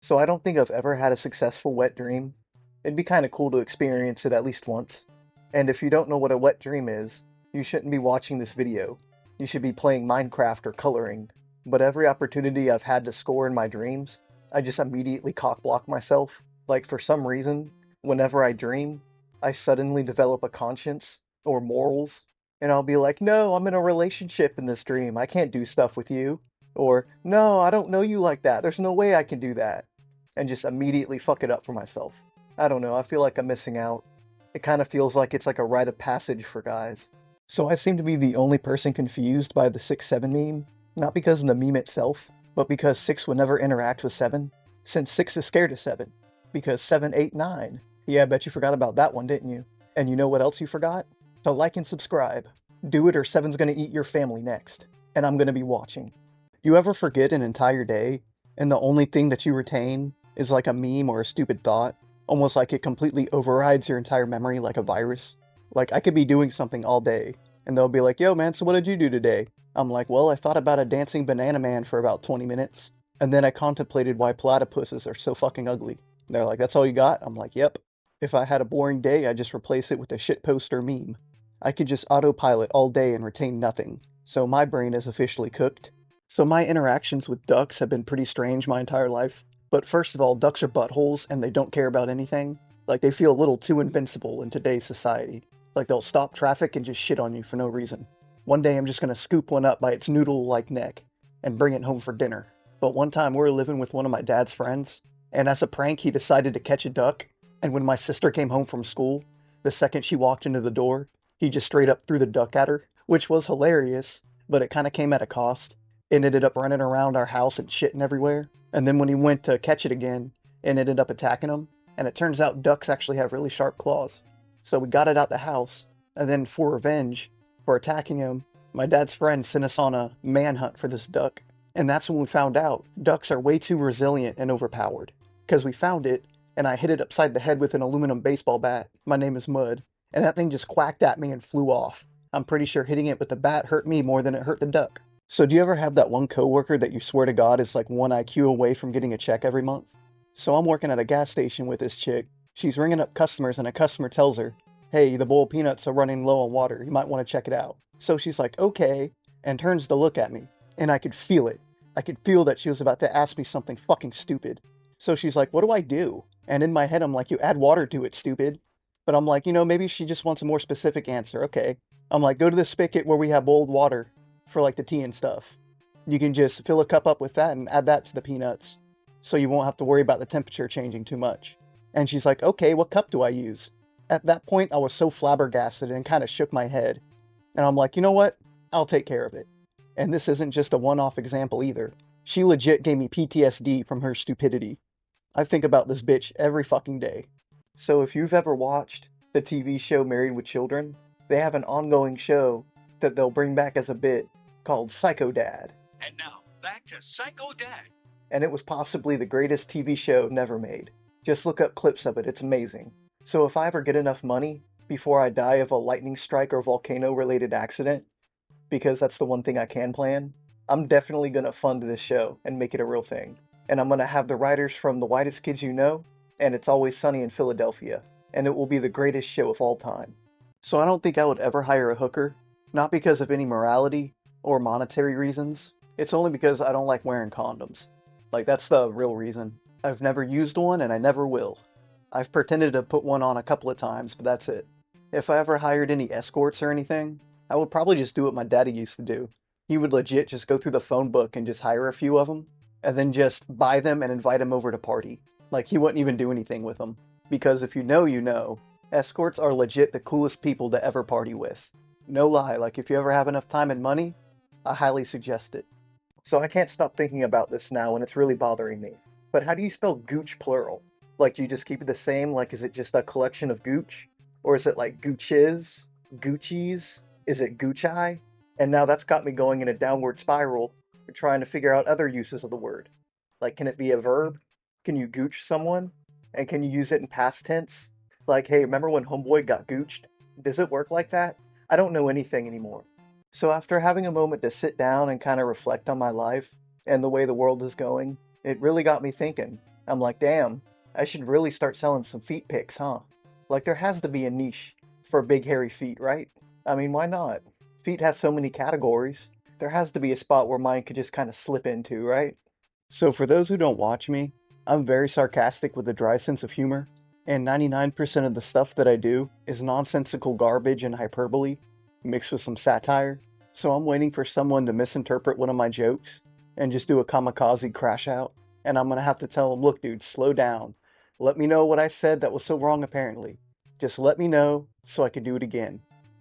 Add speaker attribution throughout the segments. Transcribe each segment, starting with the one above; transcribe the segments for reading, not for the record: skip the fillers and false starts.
Speaker 1: So I don't think I've ever had a successful wet dream. It'd be kind of cool to experience it at least once. And if you don't know what a wet dream is, you shouldn't be watching this video. You should be playing Minecraft or coloring. But every opportunity I've had to score in my dreams, I just immediately cockblock myself. Like for some reason, whenever I dream, I suddenly develop a conscience or morals, and I'll be like, no, I'm in a relationship in this dream. I can't do stuff with you. Or, no, I don't know you like that. There's no way I can do that, and just immediately fuck it up for myself. I don't know, I feel like I'm missing out. It kind of feels like it's like a rite of passage for guys. So I seem to be the only person confused by the 6-7 meme, not because of the meme itself, but because 6 would never interact with 7, since 6 is scared of 7, because 7, 8, 9. Yeah, I bet you forgot about that one, didn't you? And you know what else you forgot? To like and subscribe. Do it or 7's gonna eat your family next, and I'm gonna be watching. You ever forget an entire day, and the only thing that you retain is like a meme or a stupid thought? Almost like it completely overrides your entire memory like a virus? Like, I could be doing something all day, and they'll be like, yo man, so what did you do today? I'm like, well, I thought about a dancing banana man for about 20 minutes, and then I contemplated why platypuses are so fucking ugly. They're like, that's all you got? I'm like, yep. If I had a boring day, I'd just replace it with a shitpost or meme. I could just autopilot all day and retain nothing, so my brain is officially cooked. So my interactions with ducks have been pretty strange my entire life. But first of all, ducks are buttholes and they don't care about anything. Like they feel a little too invincible in today's society. Like they'll stop traffic and just shit on you for no reason. One day I'm just gonna scoop one up by its noodle-like neck and bring it home for dinner. But one time we were living with one of my dad's friends, and as a prank he decided to catch a duck, and when my sister came home from school, the second she walked into the door, he just straight up threw the duck at her, which was hilarious, but it kinda came at a cost. It ended up running around our house and shitting everywhere. And then when he went to catch it again, it ended up attacking him. And it turns out ducks actually have really sharp claws. So we got it out the house. And then for revenge, for attacking him, my dad's friend sent us on a manhunt for this duck. And that's when we found out ducks are way too resilient and overpowered. Because we found it, and I hit it upside the head with an aluminum baseball bat. My name is Mud. And that thing just quacked at me and flew off. I'm pretty sure hitting it with the bat hurt me more than it hurt the duck. So do you ever have that one coworker that you swear to God is like 1 IQ away from getting a check every month? So I'm working at a gas station with this chick. She's ringing up customers and a customer tells her, hey, the bowl of peanuts are running low on water. You might want to check it out. So she's like, okay, and turns to look at me. And I could feel it. I could feel that she was about to ask me something fucking stupid. So she's like, what do I do? And in my head, I'm like, you add water to it, stupid. But I'm like, maybe she just wants a more specific answer. Okay. I'm like, go to the spigot where we have boiled water for like the tea and stuff. You can just fill a cup up with that and add that to the peanuts, so you won't have to worry about the temperature changing too much. And she's like, okay, what cup do I use? At that point, I was so flabbergasted and kind of shook my head. And I'm like, you know what? I'll take care of it. And this isn't just a one-off example either. She legit gave me PTSD from her stupidity. I think about this bitch every fucking day. So if you've ever watched the TV show Married with Children, they have an ongoing show that they'll bring back as a bit called Psycho Dad.
Speaker 2: And now, back to Psycho Dad.
Speaker 1: And it was possibly the greatest TV show never made. Just look up clips of it, it's amazing. So if I ever get enough money before I die of a lightning strike or volcano-related accident, because that's the one thing I can plan, I'm definitely gonna fund this show and make it a real thing. And I'm gonna have the writers from The Whitest Kids You Know and It's Always Sunny in Philadelphia, and it will be the greatest show of all time. So I don't think I would ever hire a hooker, not because of any morality or monetary reasons. It's only because I don't like wearing condoms. Like, that's the real reason. I've never used one and I never will. I've pretended to put one on a couple of times, but that's it. If I ever hired any escorts or anything, I would probably just do what my daddy used to do. He would legit just go through the phone book and just hire a few of them, and then just buy them and invite them over to party. Like, he wouldn't even do anything with them. Because if you know, you know. Escorts are legit the coolest people to ever party with. No lie, like if you ever have enough time and money, I highly suggest it. So I can't stop thinking about this now and it's really bothering me. But how do you spell gooch plural? Like, do you just keep it the same? Like, is it just a collection of gooch? Or is it like gooches? Goochies? Is it goochai? And now that's got me going in a downward spiral, trying to figure out other uses of the word. Like, can it be a verb? Can you gooch someone? And can you use it in past tense? Like, hey, remember when homeboy got gooched? Does it work like that? I don't know anything anymore. So after having a moment to sit down and kind of reflect on my life and the way the world is going, it really got me thinking. I'm like, damn, I should really start selling some feet pics, huh? Like, there has to be a niche for big hairy feet, right? I mean, why not? Feet has so many categories. There has to be a spot where mine could just kind of slip into, right? So for those who don't watch me, I'm very sarcastic with a dry sense of humor, and 99% of the stuff that I do is nonsensical garbage and hyperbole, mixed with some satire. So I'm waiting for someone to misinterpret one of my jokes, and just do a kamikaze crash out, and I'm gonna have to tell them, look dude, slow down. Let me know what I said that was so wrong apparently. Just let me know so I can do it again.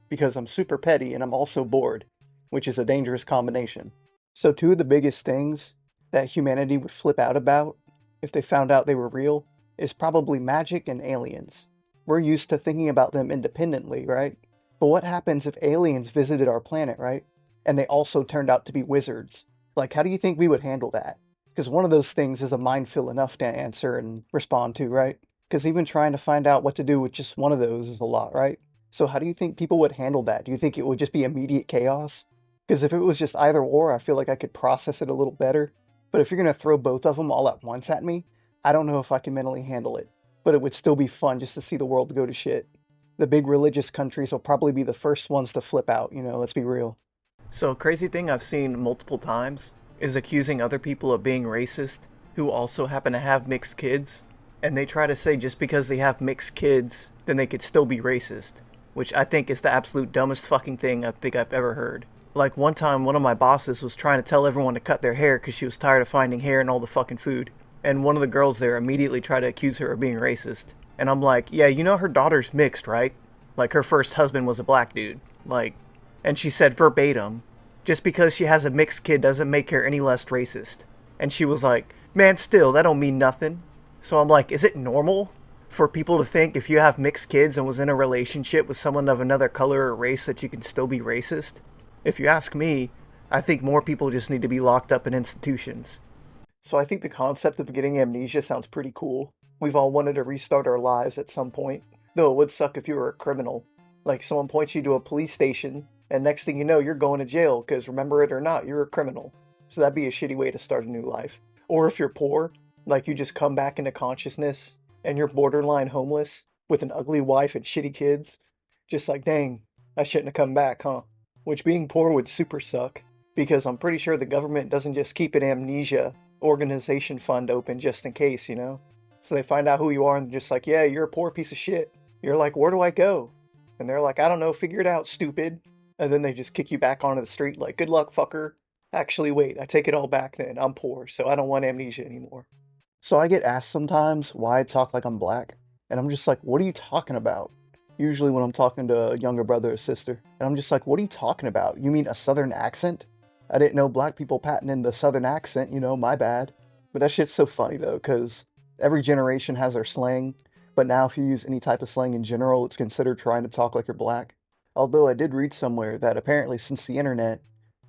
Speaker 1: Because I'm super petty and I'm also bored, which is a dangerous combination. So two of the biggest things that humanity would flip out about if they found out they were real is probably magic and aliens. We're used to thinking about them independently, right? But what happens if aliens visited our planet, right? And they also turned out to be wizards? Like, how do you think we would handle that? Because one of those things is a minefield enough to answer and respond to, right? Because even trying to find out what to do with just one of those is a lot, right? So how do you think people would handle that? Do you think it would just be immediate chaos? Because if it was just either or, I feel like I could process it a little better. But if you're going to throw both of them all at once at me, I don't know if I can mentally handle it. But it would still be fun just to see the world go to shit. The big religious countries will probably be the first ones to flip out, let's be real. So a crazy thing I've seen multiple times is accusing other people of being racist who also happen to have mixed kids. And they try to say just because they have mixed kids, then they could still be racist. Which I think is the absolute dumbest fucking thing I think I've ever heard. Like one time one of my bosses was trying to tell everyone to cut their hair because she was tired of finding hair in all the fucking food. And one of the girls there immediately tried to accuse her of being racist. And I'm like, yeah, her daughter's mixed, right? Like her first husband was a black dude. Like, and she said verbatim, just because she has a mixed kid doesn't make her any less racist. And she was like, man, still, that don't mean nothing. So I'm like, is it normal for people to think if you have mixed kids and was in a relationship with someone of another color or race that you can still be racist? If you ask me, I think more people just need to be locked up in institutions. So I think the concept of getting amnesia sounds pretty cool. We've all wanted to restart our lives at some point, though it would suck if you were a criminal. Like someone points you to a police station, and next thing you know, you're going to jail, because remember it or not, you're a criminal. So that'd be a shitty way to start a new life. Or if you're poor, like you just come back into consciousness, and you're borderline homeless, with an ugly wife and shitty kids. Just like, dang, I shouldn't have come back, huh? Which being poor would super suck, because I'm pretty sure the government doesn't just keep an amnesia organization fund open just in case, So they find out who you are and they're just like, yeah, you're a poor piece of shit. You're like, where do I go? And they're like, I don't know, figure it out, stupid. And then they just kick you back onto the street like, good luck, fucker. Actually, wait, I take it all back then. I'm poor, so I don't want amnesia anymore. So I get asked sometimes why I talk like I'm black. And I'm just like, what are you talking about? Usually when I'm talking to a younger brother or sister. And I'm just like, what are you talking about? You mean a southern accent? I didn't know black people patented the southern accent, my bad. But that shit's so funny though, because every generation has their slang. But now if you use any type of slang in general, it's considered trying to talk like you're black. Although I did read somewhere that apparently since the internet,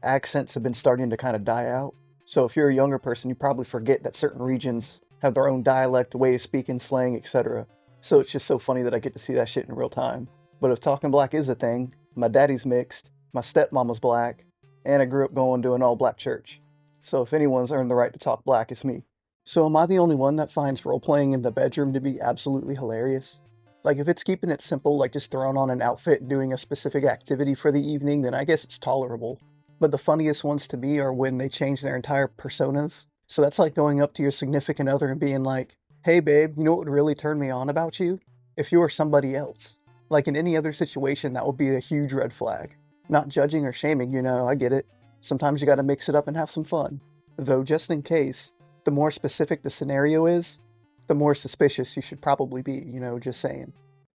Speaker 1: accents have been starting to kind of die out. So if you're a younger person, you probably forget that certain regions have their own dialect, way of speaking, slang, etc. So it's just so funny that I get to see that shit in real time. But if talking black is a thing, my daddy's mixed, my stepmama's black, and I grew up going to an all-black church. So if anyone's earned the right to talk black, it's me. So am I the only one that finds role-playing in the bedroom to be absolutely hilarious? Like if it's keeping it simple, like just throwing on an outfit and doing a specific activity for the evening, then I guess it's tolerable. But the funniest ones to me are when they change their entire personas. So that's like going up to your significant other and being like, hey babe, you know what would really turn me on about you? If you were somebody else. Like in any other situation, that would be a huge red flag. Not judging or shaming, I get it. Sometimes you gotta mix it up and have some fun. Though just in case, the more specific the scenario is, the more suspicious you should probably be, just saying.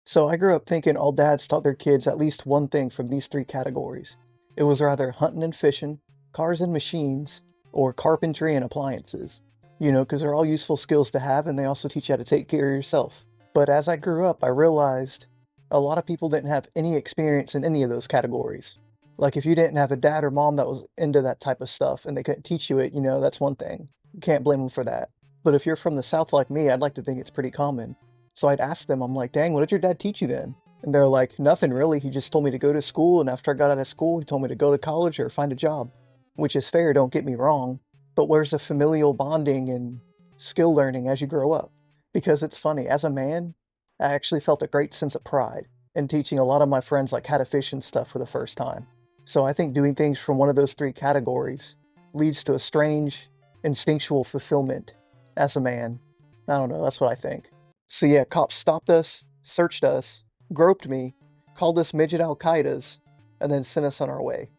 Speaker 1: So I grew up thinking all dads taught their kids at least one thing from these three categories. It was either hunting and fishing, cars and machines, or carpentry and appliances. Because they're all useful skills to have and they also teach you how to take care of yourself. But as I grew up, I realized a lot of people didn't have any experience in any of those categories. Like if you didn't have a dad or mom that was into that type of stuff and they couldn't teach you it, that's one thing. You can't blame them for that. But if you're from the South like me, I'd like to think it's pretty common. So I'd ask them, I'm like, dang, what did your dad teach you then? And they're like, nothing really. He just told me to go to school, and after I got out of school, he told me to go to college or find a job. Which is fair, don't get me wrong. But where's the familial bonding and skill learning as you grow up. Because it's funny, as a man, I actually felt a great sense of pride in teaching a lot of my friends like how to fish and stuff for the first time. So I think doing things from one of those three categories leads to a strange, instinctual fulfillment as a man. I don't know, that's what I think. So yeah, cops stopped us, searched us, groped me, called us midget Al-Qaedas, and then sent us on our way.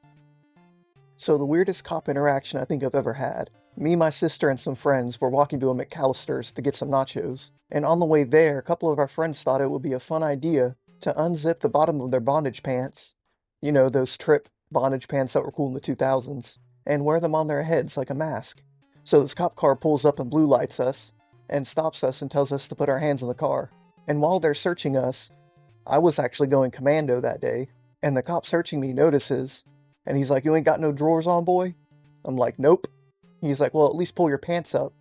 Speaker 1: So the weirdest cop interaction I think I've ever had. Me, my sister, and some friends were walking to a McAllister's to get some nachos, and on the way there, a couple of our friends thought it would be a fun idea to unzip the bottom of their bondage pants, you know, those trip bondage pants that were cool in the 2000s, and wear them on their heads like a mask. So this cop car pulls up and blue lights us, and stops us and tells us to put our hands in the car. And while they're searching us, I was actually going commando that day, and the cop searching me notices, and he's like, "You ain't got no drawers on, boy?" I'm like, "Nope." He's like, "Well, at least pull your pants up."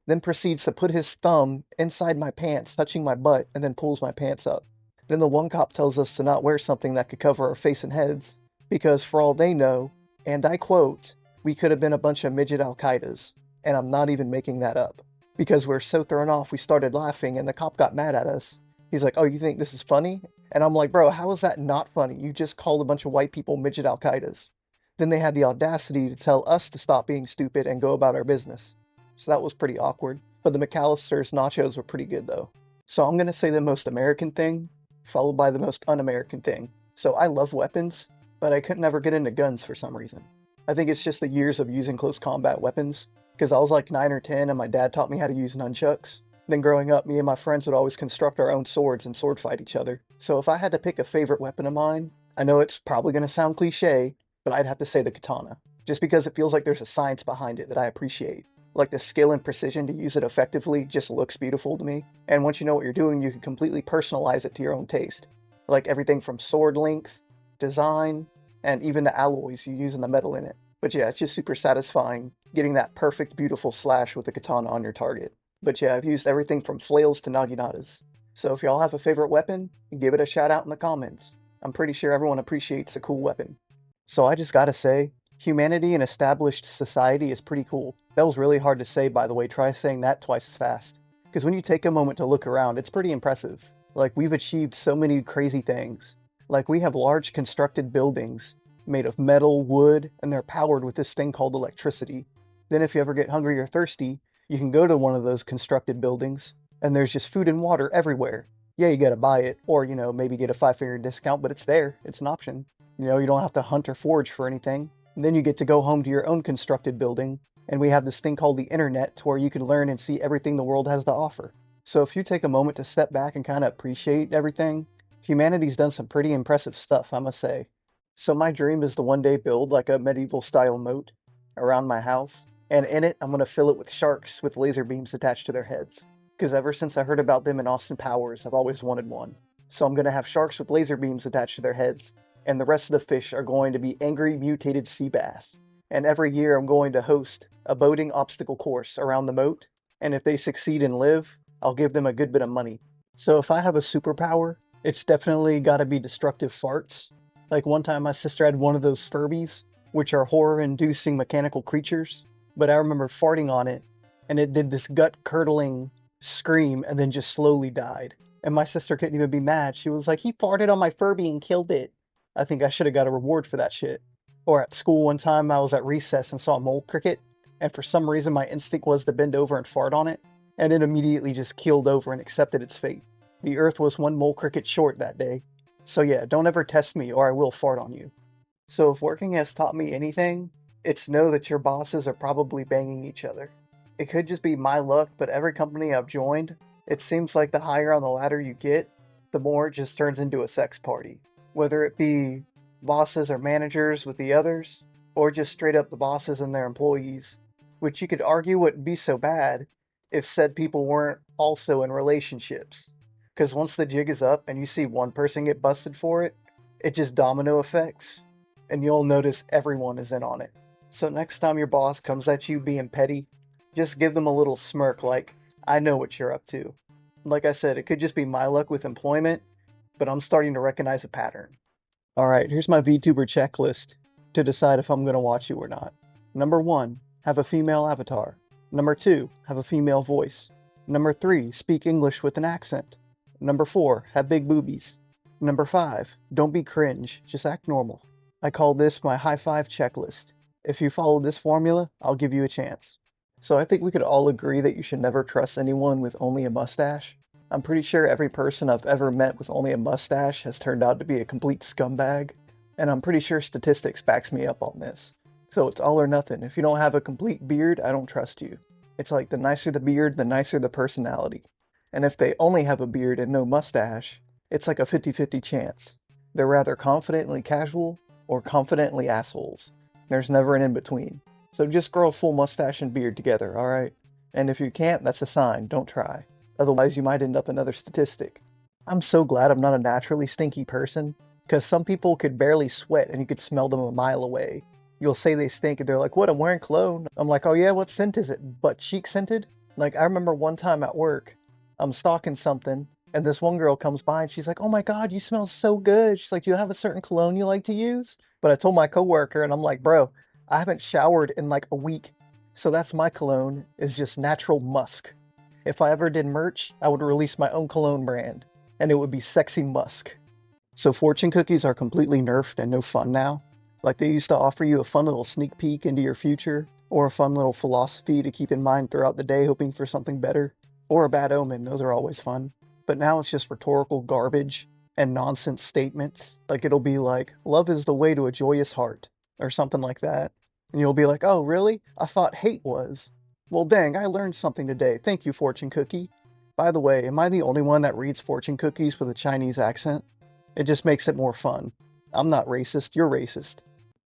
Speaker 1: Then proceeds to put his thumb inside my pants, touching my butt, and then pulls my pants up. Then the one cop tells us to not wear something that could cover our face and heads, because for all they know, and I quote, we could have been a bunch of midget Al-Qaedas, and I'm not even making that up. Because we were so thrown off, we started laughing, and the cop got mad at us. He's like, "Oh, you think this is funny?" And I'm like, "Bro, how is that not funny? You just called a bunch of white people midget Al-Qaedas." Then they had the audacity to tell us to stop being stupid and go about our business. So that was pretty awkward. But the McAllister's nachos were pretty good though. So I'm going to say the most American thing, followed by the most un-American thing. So I love weapons, but I couldn't ever get into guns for some reason. I think it's just the years of using close combat weapons, because I was like 9 or 10 and my dad taught me how to use nunchucks. Then growing up, me and my friends would always construct our own swords and sword fight each other. So if I had to pick a favorite weapon of mine, I know it's probably going to sound cliche, but I'd have to say the katana. Just because it feels like there's a science behind it that I appreciate. Like the skill and precision to use it effectively just looks beautiful to me. And once you know what you're doing, you can completely personalize it to your own taste. Like everything from sword length, design, and even the alloys you use in the metal in it. But yeah, it's just super satisfying getting that perfect, beautiful slash with the katana on your target. But yeah, I've used everything from flails to naginatas. So if y'all have a favorite weapon, give it a shout out in the comments. I'm pretty sure everyone appreciates a cool weapon. So I just gotta say, humanity in established society is pretty cool. That was really hard to say, by the way. Try saying that twice as fast. Because when you take a moment to look around, it's pretty impressive. Like, we've achieved so many crazy things. Like, we have large constructed buildings made of metal, wood, and they're powered with this thing called electricity. Then if you ever get hungry or thirsty, you can go to one of those constructed buildings, and there's just food and water everywhere. Yeah, you gotta buy it, or, maybe get a 5-figure discount, but it's there. It's an option. You don't have to hunt or forage for anything. And then you get to go home to your own constructed building, and we have this thing called the internet to where you can learn and see everything the world has to offer. So if you take a moment to step back and kind of appreciate everything, humanity's done some pretty impressive stuff, I must say. So my dream is to one day build like a medieval style moat around my house, and in it I'm going to fill it with sharks with laser beams attached to their heads. Because ever since I heard about them in Austin Powers, I've always wanted one. So I'm going to have sharks with laser beams attached to their heads, and the rest of the fish are going to be angry mutated sea bass. And every year I'm going to host a boating obstacle course around the moat, and if they succeed and live, I'll give them a good bit of money. So if I have a superpower, it's definitely gotta be destructive farts. Like one time my sister had one of those Furbies, which are horror-inducing mechanical creatures, but I remember farting on it, and it did this gut-curdling scream and then just slowly died. And my sister couldn't even be mad. She was like, "He farted on my Furby and killed it." I think I should have got a reward for that shit. Or at school one time I was at recess and saw a mole cricket, and for some reason my instinct was to bend over and fart on it, and it immediately just keeled over and accepted its fate. The earth was one mole cricket short that day. So yeah, don't ever test me or I will fart on you. So if working has taught me anything, it's know that your bosses are probably banging each other. It could just be my luck, but every company I've joined, it seems like the higher on the ladder you get, the more it just turns into a sex party. Whether it be bosses or managers with the others, or just straight up the bosses and their employees, which you could argue wouldn't be so bad if said people weren't also in relationships. Because once the jig is up and you see one person get busted for it, it just domino effects, and you'll notice everyone is in on it. So next time your boss comes at you being petty, just give them a little smirk like, "I know what you're up to." Like I said, it could just be my luck with employment, but I'm starting to recognize a pattern. Alright, here's my VTuber checklist to decide if I'm going to watch you or not. Number 1, have a female avatar. Number 2, have a female voice. Number 3, speak English with an accent. Number 4, have big boobies. Number 5, don't be cringe, just act normal. I call this my high five checklist. If you follow this formula, I'll give you a chance. So I think we could all agree that you should never trust anyone with only a mustache. I'm pretty sure every person I've ever met with only a mustache has turned out to be a complete scumbag, and I'm pretty sure statistics backs me up on this. So it's all or nothing. If you don't have a complete beard, I don't trust you. It's like the nicer the beard, the nicer the personality. And if they only have a beard and no mustache, it's like a 50-50 chance. They're rather confidently casual or confidently assholes. There's never an in-between. So just grow a full mustache and beard together, alright? And if you can't, that's a sign, don't try. Otherwise you might end up another statistic. I'm so glad I'm not a naturally stinky person, because some people could barely sweat and you could smell them a mile away. You'll say they stink and they're like, what, I'm wearing cologne? I'm like, oh yeah, what scent is it? Butt cheek scented? Like, I remember one time at work, I'm stalking something, and this one girl comes by and she's like, oh my god, you smell so good. She's like, do you have a certain cologne you like to use? But I told my coworker, and I'm like, bro, I haven't showered in like a week, so that's my cologne, is just natural musk. If I ever did merch, I would release my own cologne brand, and it would be Sexy Musk. So fortune cookies are completely nerfed and no fun now. Like they used to offer you a fun little sneak peek into your future, or a fun little philosophy to keep in mind throughout the day hoping for something better, or a bad omen, those are always fun. But now it's just rhetorical garbage and nonsense statements. Like it'll be like, love is the way to a joyous heart, or something like that. And you'll be like, oh really? I thought hate was. Well dang, I learned something today. Thank you, fortune cookie. By the way, am I the only one that reads fortune cookies with a Chinese accent? It just makes it more fun. I'm not racist, you're racist.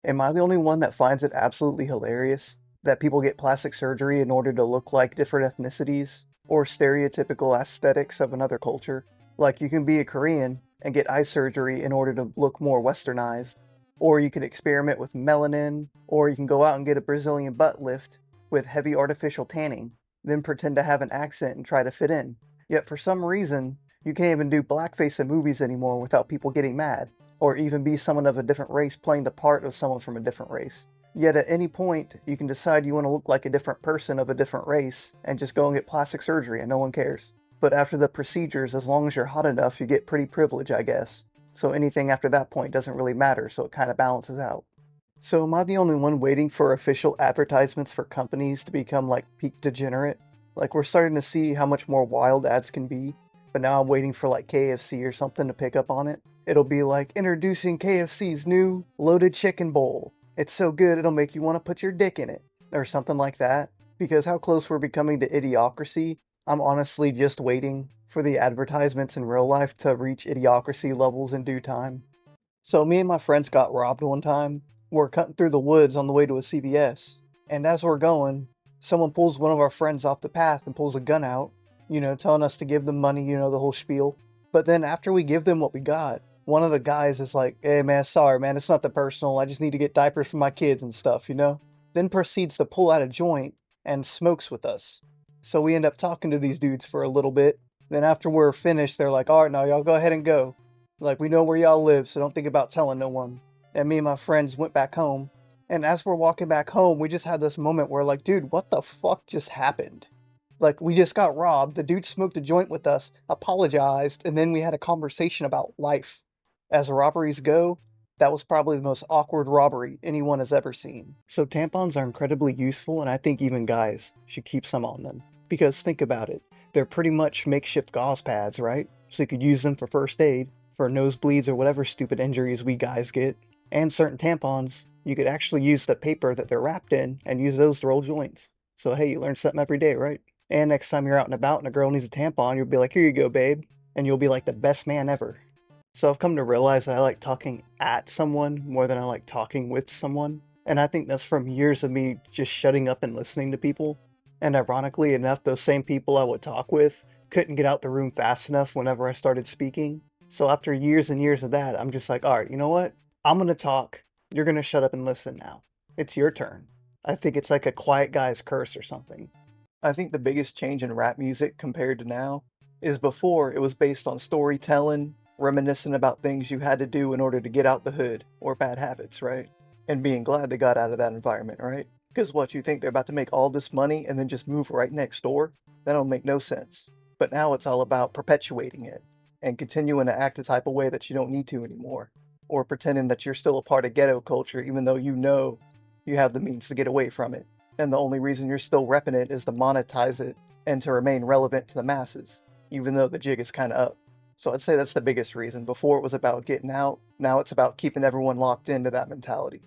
Speaker 1: Am I the only one that finds it absolutely hilarious that people get plastic surgery in order to look like different ethnicities or stereotypical aesthetics of another culture? Like you can be a Korean and get eye surgery in order to look more westernized, or you can experiment with melanin, or you can go out and get a Brazilian butt lift with heavy artificial tanning, then pretend to have an accent and try to fit in. Yet for some reason, you can't even do blackface in movies anymore without people getting mad, or even be someone of a different race playing the part of someone from a different race. Yet at any point, you can decide you want to look like a different person of a different race and just go and get plastic surgery and no one cares. But after the procedures, as long as you're hot enough, you get pretty privilege, I guess. So anything after that point doesn't really matter, so it kind of balances out. So am I the only one waiting for official advertisements for companies to become like peak degenerate? Like we're starting to see how much more wild ads can be, but now I'm waiting for like KFC or something to pick up on it. It'll be like, introducing KFC's new loaded chicken bowl. It's so good it'll make you want to put your dick in it, or something like that. Because how close we're becoming to idiocracy, I'm honestly just waiting for the advertisements in real life to reach idiocracy levels in due time. So me and my friends got robbed one time. We're cutting through the woods on the way to a CVS, and as we're going, someone pulls one of our friends off the path and pulls a gun out, telling us to give them money, the whole spiel. But then after we give them what we got, one of the guys is like, hey man, sorry man, it's nothing personal, I just need to get diapers for my kids and stuff, Then proceeds to pull out a joint and smokes with us. So we end up talking to these dudes for a little bit. Then after we're finished, they're like, alright, now y'all go ahead and go. Like, we know where y'all live, so don't think about telling no one. And me and my friends went back home. And as we're walking back home, we just had this moment where like, dude, what the fuck just happened? Like, we just got robbed, the dude smoked a joint with us, apologized, and then we had a conversation about life. As robberies go, that was probably the most awkward robbery anyone has ever seen. So tampons are incredibly useful, and I think even guys should keep some on them. Because think about it, they're pretty much makeshift gauze pads, right? So you could use them for first aid, for nosebleeds or whatever stupid injuries we guys get. And certain tampons, you could actually use the paper that they're wrapped in and use those to roll joints. So hey, you learn something every day, right? And next time you're out and about and a girl needs a tampon, you'll be like, here you go, babe. And you'll be like the best man ever. So I've come to realize that I like talking at someone more than I like talking with someone. And I think that's from years of me just shutting up and listening to people. And ironically enough, those same people I would talk with couldn't get out the room fast enough whenever I started speaking. So after years and years of that, I'm just like, alright, you know what? I'm gonna talk. You're gonna shut up and listen now. It's your turn. I think it's like a quiet guy's curse or something. I think the biggest change in rap music compared to now is before it was based on storytelling, reminiscing about things you had to do in order to get out the hood, or bad habits, right? And being glad they got out of that environment, right? Because what, you think they're about to make all this money and then just move right next door? That don't make no sense. But now it's all about perpetuating it and continuing to act a type of way that you don't need to anymore. Or pretending that you're still a part of ghetto culture even though you know you have the means to get away from it. And the only reason you're still repping it is to monetize it and to remain relevant to the masses, even though the jig is kind of up. So I'd say that's the biggest reason. Before it was about getting out, now it's about keeping everyone locked into that mentality.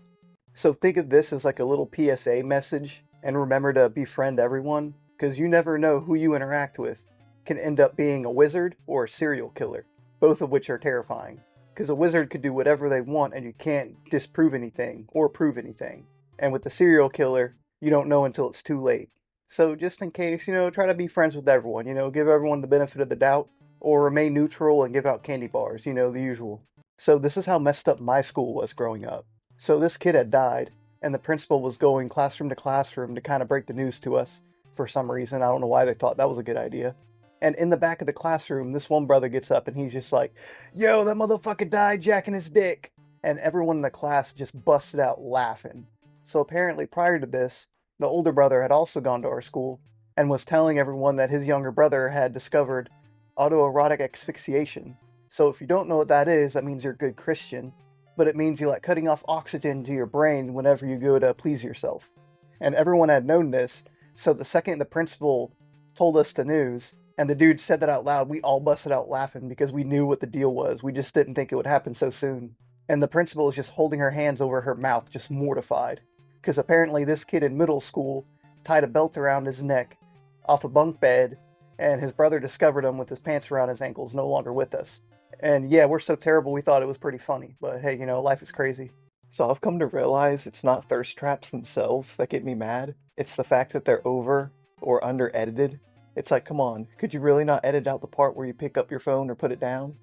Speaker 1: So think of this as like a little PSA message, and remember to befriend everyone, because you never know who you interact with can end up being a wizard or a serial killer, both of which are terrifying. Because a wizard could do whatever they want and you can't disprove anything or prove anything. And with the serial killer, you don't know until it's too late. So just in case, try to be friends with everyone, give everyone the benefit of the doubt, or remain neutral and give out candy bars, the usual. So this is how messed up my school was growing up. So this kid had died, and the principal was going classroom to classroom to kind of break the news to us for some reason. I don't know why they thought that was a good idea. And in the back of the classroom, this one brother gets up and he's just like, "Yo, that motherfucker died jacking his dick." And everyone in the class just busted out laughing. So apparently prior to this, the older brother had also gone to our school and was telling everyone that his younger brother had discovered autoerotic asphyxiation. So if you don't know what that is, that means you're a good Christian, but it means you like cutting off oxygen to your brain whenever you go to please yourself. And everyone had known this, so the second the principal told us the news, and the dude said that out loud, we all busted out laughing because we knew what the deal was. We just didn't think it would happen so soon. And the principal is just holding her hands over her mouth, just mortified. Because apparently this kid in middle school tied a belt around his neck off a bunk bed, and his brother discovered him with his pants around his ankles, no longer with us. And yeah, we're so terrible we thought it was pretty funny, but hey, life is crazy. So I've come to realize it's not thirst traps themselves that get me mad. It's the fact that they're over or under edited. It's like, come on, could you really not edit out the part where you pick up your phone or put it down?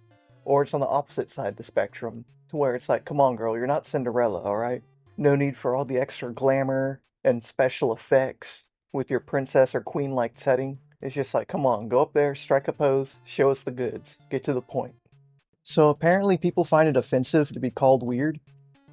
Speaker 1: Or it's on the opposite side of the spectrum, to where it's like, come on girl, you're not Cinderella, alright? No need for all the extra glamour and special effects with your princess or queen-like setting. It's just like, come on, go up there, strike a pose, show us the goods, get to the point. So apparently people find it offensive to be called weird.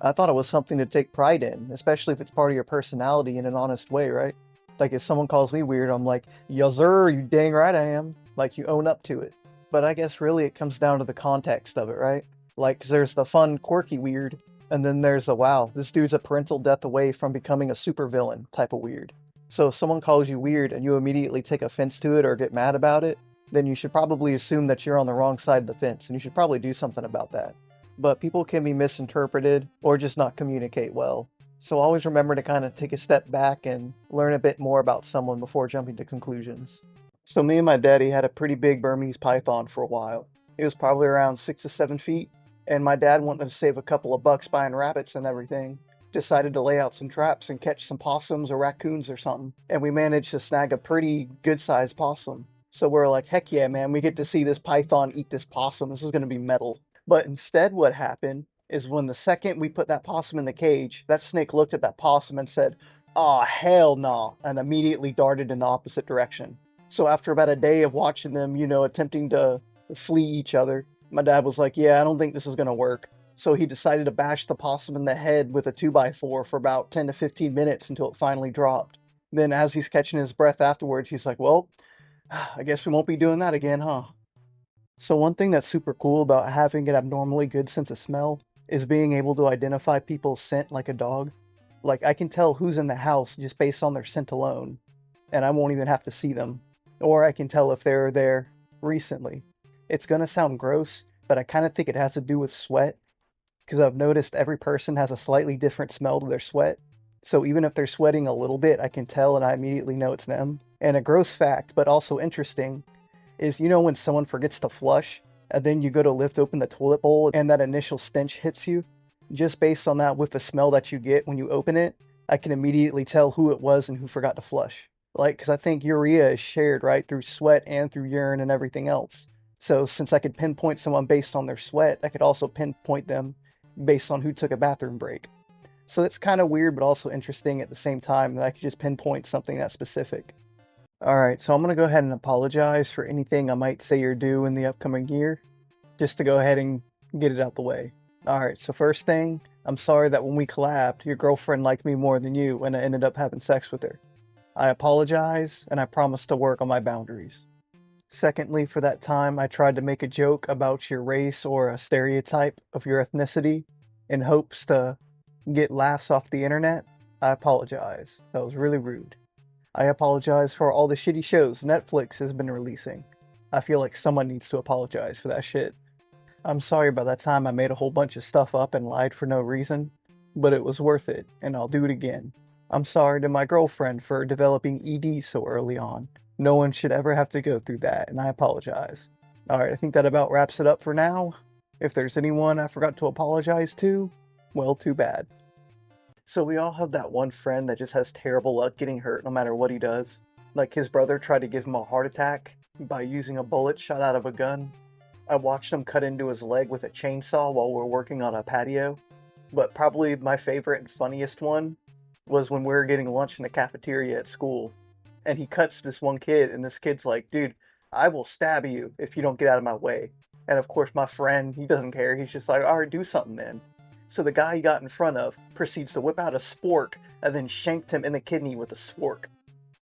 Speaker 1: I thought it was something to take pride in, especially if it's part of your personality in an honest way, right? Like if someone calls me weird, I'm like, "Yuzzur, you dang right I am." Like you own up to it. But I guess really it comes down to the context of it, right? Like, 'cause there's the fun, quirky weird, and then there's the, wow, this dude's a parental death away from becoming a supervillain type of weird. So if someone calls you weird and you immediately take offense to it or get mad about it, then you should probably assume that you're on the wrong side of the fence, and you should probably do something about that. But people can be misinterpreted or just not communicate well. So always remember to kind of take a step back and learn a bit more about someone before jumping to conclusions. So me and my daddy had a pretty big Burmese python for a while. It was probably around 6 to 7 feet, and my dad wanted to save a couple of bucks buying rabbits and everything. Decided to lay out some traps and catch some possums or raccoons or something, and we managed to snag a pretty good-sized possum. So we're like, heck yeah, man, we get to see this python eat this possum. This is going to be metal. But instead what happened is when the second we put that possum in the cage, that snake looked at that possum and said, "Aw, hell nah," and immediately darted in the opposite direction. So after about a day of watching them, attempting to flee each other, my dad was like, "Yeah, I don't think this is going to work." So he decided to bash the possum in the head with a 2x4 for about 10 to 15 minutes until it finally dropped. Then as he's catching his breath afterwards, he's like, "Well, I guess we won't be doing that again, huh?" So one thing that's super cool about having an abnormally good sense of smell is being able to identify people's scent like a dog. Like I can tell who's in the house just based on their scent alone, and I won't even have to see them. Or I can tell if they were there recently. It's gonna sound gross, but I kind of think it has to do with sweat, because I've noticed every person has a slightly different smell to their sweat. So even if they're sweating a little bit, I can tell and I immediately know it's them. And a gross fact, but also interesting, is when someone forgets to flush, and then you go to lift open the toilet bowl and that initial stench hits you? Just based on that whiff of smell that you get when you open it, I can immediately tell who it was and who forgot to flush. Like, because I think urea is shared, right, through sweat and through urine and everything else. So since I could pinpoint someone based on their sweat, I could also pinpoint them based on who took a bathroom break. So that's kind of weird, but also interesting at the same time that I could just pinpoint something that specific. Alright, so I'm going to go ahead and apologize for anything I might say or do in the upcoming year, just to go ahead and get it out the way. Alright, so first thing, I'm sorry that when we collabed, your girlfriend liked me more than you and I ended up having sex with her. I apologize, and I promise to work on my boundaries. Secondly, for that time I tried to make a joke about your race or a stereotype of your ethnicity in hopes to get laughs off the internet. I apologize. That was really rude. I apologize for all the shitty shows Netflix has been releasing. I feel like someone needs to apologize for that shit. I'm sorry about that time I made a whole bunch of stuff up and lied for no reason, but it was worth it, and I'll do it again. I'm sorry to my girlfriend for developing ED so early on. No one should ever have to go through that, and I apologize. Alright, I think that about wraps it up for now. If there's anyone I forgot to apologize to, well, too bad. So we all have that one friend that just has terrible luck getting hurt no matter what he does. Like his brother tried to give him a heart attack by using a bullet shot out of a gun. I watched him cut into his leg with a chainsaw while we're working on a patio. But probably my favorite and funniest one was when we were getting lunch in the cafeteria at school. And he cuts this one kid, and this kid's like, dude, I will stab you if you don't get out of my way. And of course, my friend, he doesn't care. He's just like, alright, do something then. So the guy he got in front of proceeds to whip out a spork and then shanked him in the kidney with a spork.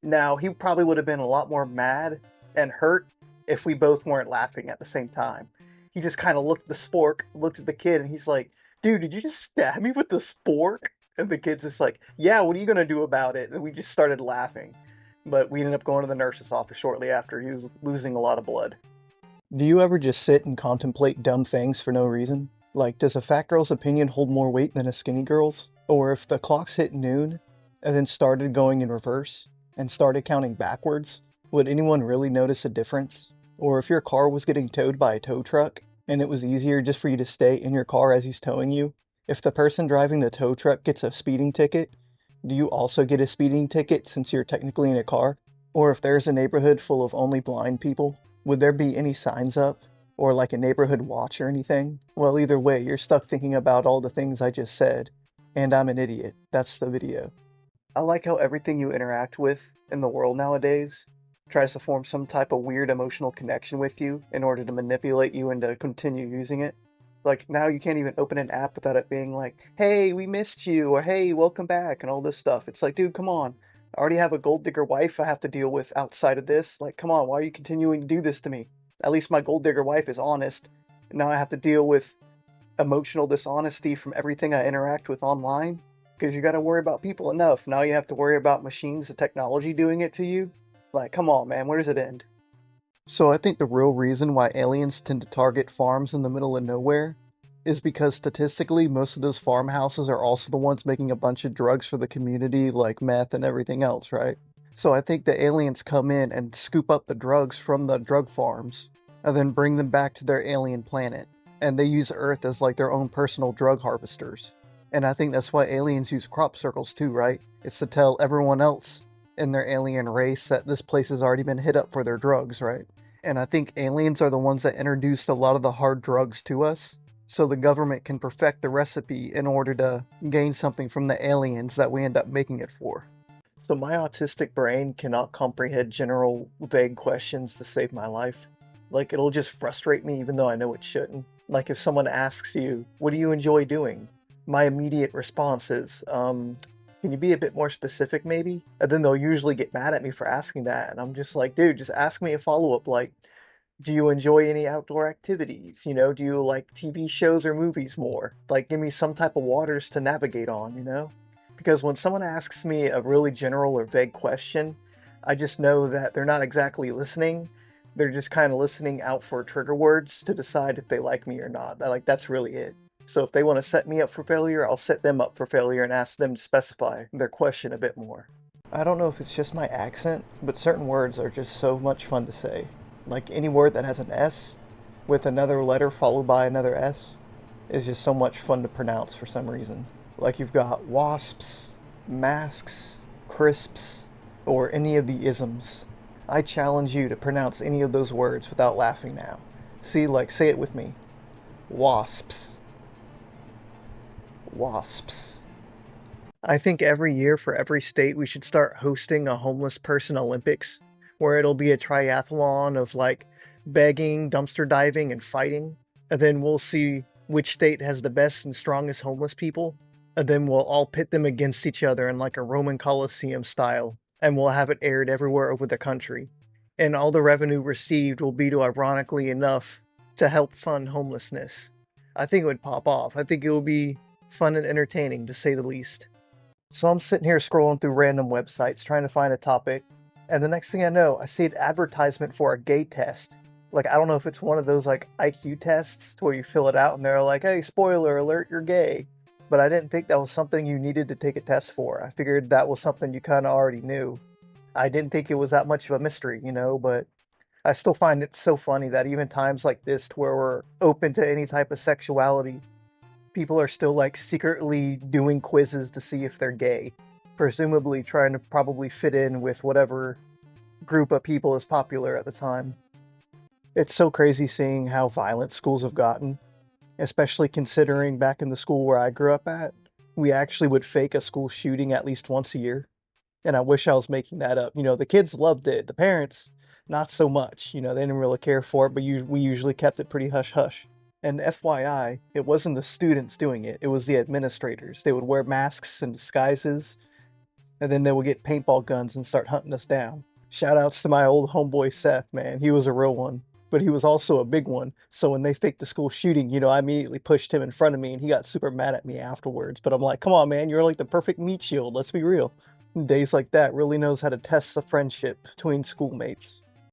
Speaker 1: Now, he probably would have been a lot more mad and hurt if we both weren't laughing at the same time. He just kind of looked at the spork, looked at the kid, and he's like, dude, did you just stab me with the spork? And the kid's just like, yeah, what are you going to do about it? And we just started laughing. But we ended up going to the nurse's office shortly after. He was losing a lot of blood. Do you ever just sit and contemplate dumb things for no reason? Like, does a fat girl's opinion hold more weight than a skinny girl's? Or if the clocks hit noon, and then started going in reverse, and started counting backwards, would anyone really notice a difference? Or if your car was getting towed by a tow truck, and it was easier just for you to stay in your car as he's towing you, if the person driving the tow truck gets a speeding ticket, do you also get a speeding ticket since you're technically in a car? Or if there's a neighborhood full of only blind people, would there be any signs up? Or like a neighborhood watch or anything? Well, either way, you're stuck thinking about all the things I just said. And I'm an idiot. That's the video. I like how everything you interact with in the world nowadays tries to form some type of weird emotional connection with you in order to manipulate you and to continue using it. Like, now you can't even open an app without it being like, hey, we missed you, or hey, welcome back, and all this stuff. It's like, dude, come on. I already have a gold digger wife I have to deal with outside of this. Like, come on, why are you continuing to do this to me? At least my gold digger wife is honest. And now I have to deal with emotional dishonesty from everything I interact with online. Because you gotta worry about people enough. Now you have to worry about machines and technology doing it to you. Like, come on, man, where does it end? So I think the real reason why aliens tend to target farms in the middle of nowhere is because statistically most of those farmhouses are also the ones making a bunch of drugs for the community, like meth and everything else, right? So I think the aliens come in and scoop up the drugs from the drug farms and then bring them back to their alien planet. And they use Earth as like their own personal drug harvesters. And I think that's why aliens use crop circles too, right? It's to tell everyone else in their alien race that this place has already been hit up for their drugs, right? And I think aliens are the ones that introduced a lot of the hard drugs to us, so the government can perfect the recipe in order to gain something from the aliens that we end up making it for. So my autistic brain cannot comprehend general, vague questions to save my life. Like, it'll just frustrate me even though I know it shouldn't. Like, if someone asks you, what do you enjoy doing? My immediate response is, can you be a bit more specific maybe? And then they'll usually get mad at me for asking that, and I'm just like, dude, just ask me a follow-up, like, do you enjoy any outdoor activities? You know, do you like TV shows or movies more? Like, give me some type of waters to navigate on, you know? Because when someone asks me a really general or vague question, I just know that they're not exactly listening. They're just kind of listening out for trigger words to decide if they like me or not. That's really it. So if they want to set me up for failure, I'll set them up for failure and ask them to specify their question a bit more. I don't know if it's just my accent, but certain words are just so much fun to say. Like any word that has an S with another letter followed by another S is just so much fun to pronounce for some reason. Like you've got wasps, masks, crisps, or any of the isms. I challenge you to pronounce any of those words without laughing now. See, like, say it with me. Wasps. Wasps. I think every year for every state we should start hosting a homeless person Olympics, where it'll be a triathlon of like begging, dumpster diving, and fighting. And then we'll see which state has the best and strongest homeless people, and then we'll all pit them against each other in like a Roman Colosseum style, and we'll have it aired everywhere over the country. And all the revenue received will be to, ironically enough, to help fund homelessness. I think it would pop off. I think it would be fun and entertaining, to say the least. So I'm sitting here scrolling through random websites trying to find a topic, and the next thing I know, I see an advertisement for a gay test. Like, I don't know if it's one of those like IQ tests where you fill it out and they're like, hey, spoiler alert, you're gay. But I didn't think that was something you needed to take a test for. I figured that was something you kind of already knew. I didn't think it was that much of a mystery, but I still find it so funny that even times like this, to where we're open to any type of sexuality, people are still like secretly doing quizzes to see if they're gay, presumably trying to probably fit in with whatever group of people is popular at the time. It's so crazy seeing how violent schools have gotten, especially considering back in the school where I grew up at, we actually would fake a school shooting at least once a year. And I wish I was making that up. The kids loved it. The parents, not so much. They didn't really care for it, but we usually kept it pretty hush hush. And FYI, it wasn't the students doing it, it was the administrators. They would wear masks and disguises, and then they would get paintball guns and start hunting us down. Shoutouts to my old homeboy Seth, man. He was a real one. But he was also a big one. So when they faked the school shooting, I immediately pushed him in front of me and he got super mad at me afterwards. But I'm like, come on, man, you're like the perfect meat shield. Let's be real. Days like that really knows how to test the friendship between schoolmates.